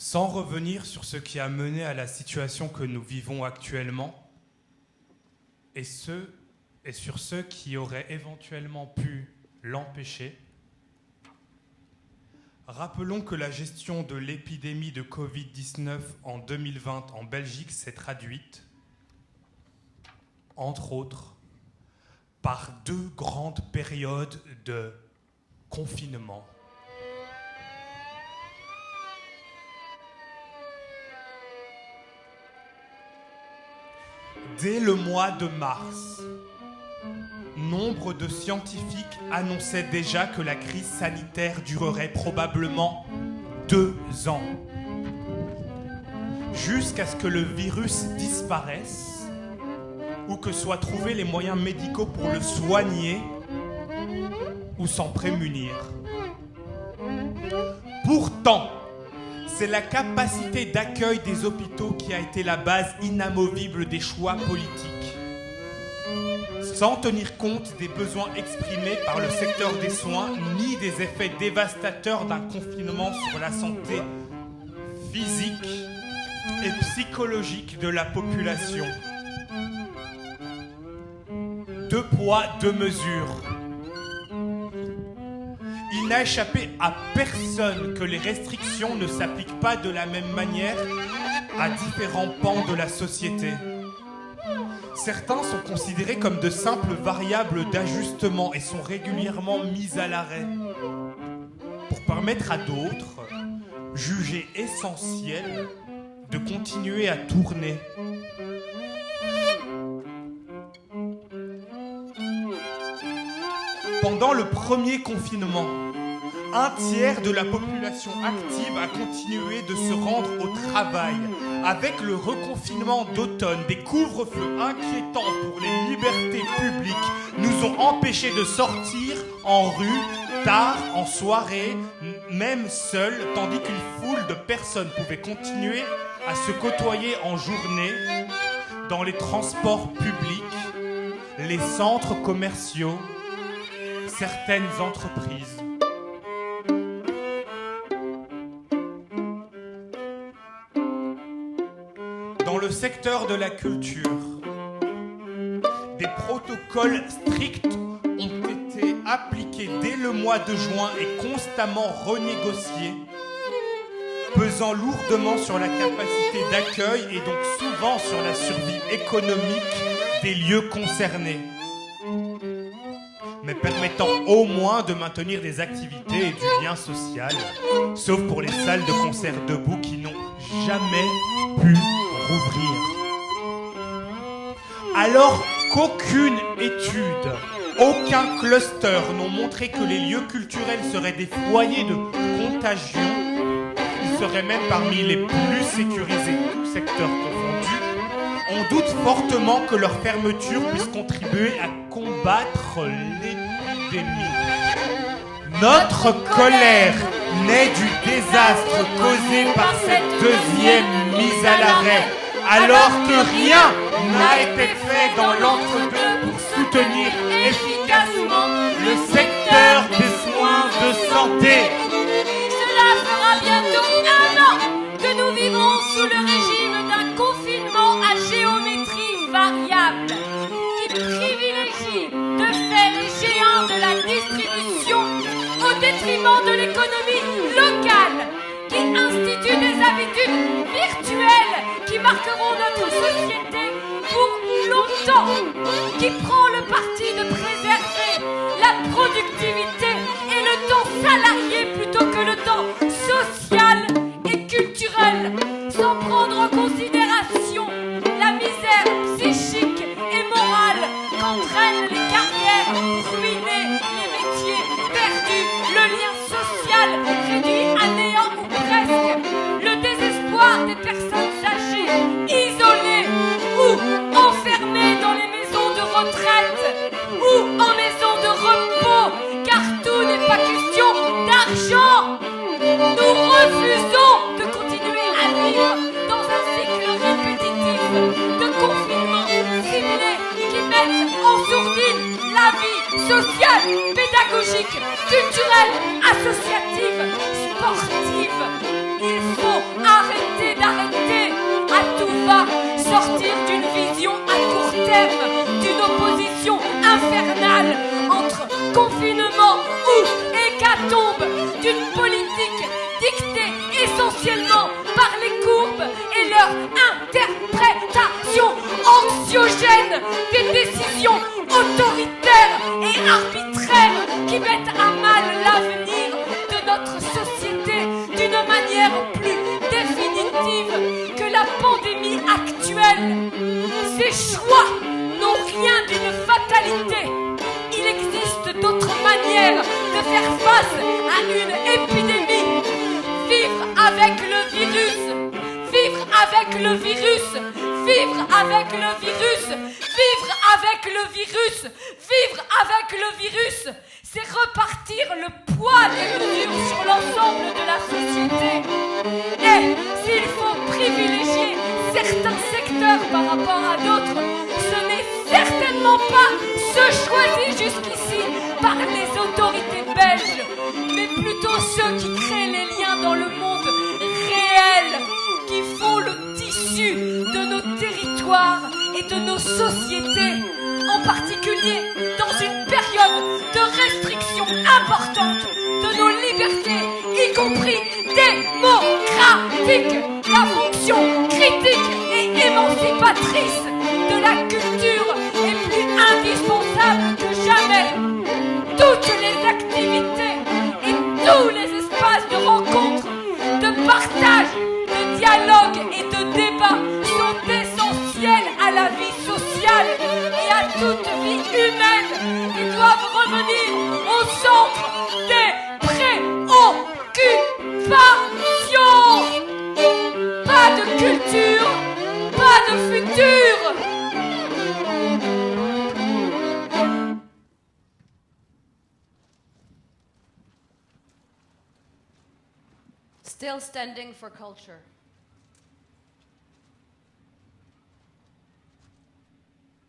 Sans revenir sur ce qui a mené à la situation que nous vivons actuellement et sur ceux qui auraient éventuellement pu l'empêcher, rappelons que la gestion de l'épidémie de Covid-19 en 2020 en Belgique s'est traduite, entre autres, par 2 grandes périodes de confinement. Dès le mois de mars, nombre de scientifiques annonçaient déjà que la crise sanitaire durerait probablement 2 ans. Jusqu'à ce que le virus disparaisse ou que soient trouvés les moyens médicaux pour le soigner ou s'en prémunir. Pourtant, c'est la capacité d'accueil des hôpitaux qui a été la base inamovible des choix politiques. Sans tenir compte des besoins exprimés par le secteur des soins, ni des effets dévastateurs d'un confinement sur la santé physique et psychologique de la population. 2 poids, 2 mesures. Il n'a échappé à personne que les restrictions ne s'appliquent pas de la même manière à différents pans de la société. Certains sont considérés comme de simples variables d'ajustement et sont régulièrement mis à l'arrêt, pour permettre à d'autres, jugés essentiels, de continuer à tourner. Pendant le premier confinement, 1/3 de la population active a continué de se rendre au travail. Avec le reconfinement d'automne, des couvre-feux inquiétants pour les libertés publiques nous ont empêchés de sortir en rue, tard, en soirée, même seuls, tandis qu'une foule de personnes pouvaient continuer à se côtoyer en journée dans les transports publics, les centres commerciaux, certaines entreprises. Dans le secteur de la culture, des protocoles stricts ont été appliqués dès le mois de juin et constamment renégociés, pesant lourdement sur la capacité d'accueil et donc souvent sur la survie économique des lieux concernés, mais permettant au moins de maintenir des activités et du lien social, sauf pour les salles de concert debout qui n'ont jamais pu rouvrir. Alors qu'aucune étude, aucun cluster n'ont montré que les lieux culturels seraient des foyers de contagion, ils seraient même parmi les plus sécurisés, tout secteur confondu, on doute fortement que leur fermeture puisse contribuer à combattre l'épidémie. Notre colère naît du désastre causé par cette deuxième mise à l'arrêt, alors que rien n'a été fait dans l'entre-deux pour soutenir efficacement le secteur des soins de santé. Cela fera bientôt 1 an que nous vivons sous le régime d'un confinement à géométrie variable qui privilégie de fait les géants de la distribution au détriment de l'économie locale, qui institue des habitudes virtuelles qui marqueront notre société pour longtemps, qui prend le parti de préserver la productivité et le temps salarié plutôt que le temps social et culturel, sans prendre en considération la misère psychique et morale qu'entraînent les carrières ruinées, les métiers perdus, le lien social réduit à néant ou presque, le désespoir des personnes âgées, isolées ou enfermées dans les maisons de retraite ou en maisons de repos, car tout n'est pas question d'argent. Nous refusons de continuer à vivre dans un cycle répétitif de confinement ciblé qui met en sourdine la vie sociale, pédagogique, culturelle, associative, sportive Il faut arrêter d'arrêter à tout va, sortir d'une vision à court terme, d'une opposition infernale entre confinement ou hécatombe, d'une politique dictée essentiellement par les courbes et leur interprétation anxiogène des décisions autoritaires et arbitraires qui mettent à mal l'avenir de notre société d'une manière plus définitive que la pandémie actuelle. Ces choix n'ont rien d'une fatalité. Il existe d'autres manières de faire face à une épidémie. Vivre avec le virus, vivre avec le virus, vivre avec le virus, vivre avec le virus, vivre avec le virus, c'est repartir le poids des mesures sur l'ensemble de la société. Et s'il faut privilégier certains secteurs par rapport à d'autres, ce n'est certainement pas ceux choisis jusqu'ici par les autorités belges, mais plutôt ceux qui créent les liens dans le monde réel, qui font le tissu de nos territoires et de nos sociétés, en particulier dans une période de restriction importante de nos libertés, y compris démocratiques. La fonction critique et émancipatrice de la culture est plus indispensable que jamais. Toutes les activités et tous les espaces de rencontre, de partage, de dialogue et de débat sont essentiels à la vie sociale et à toute vie humaine et doivent revenir au centre des préoccupations. Pas de culture, pas de futur. Still standing for culture.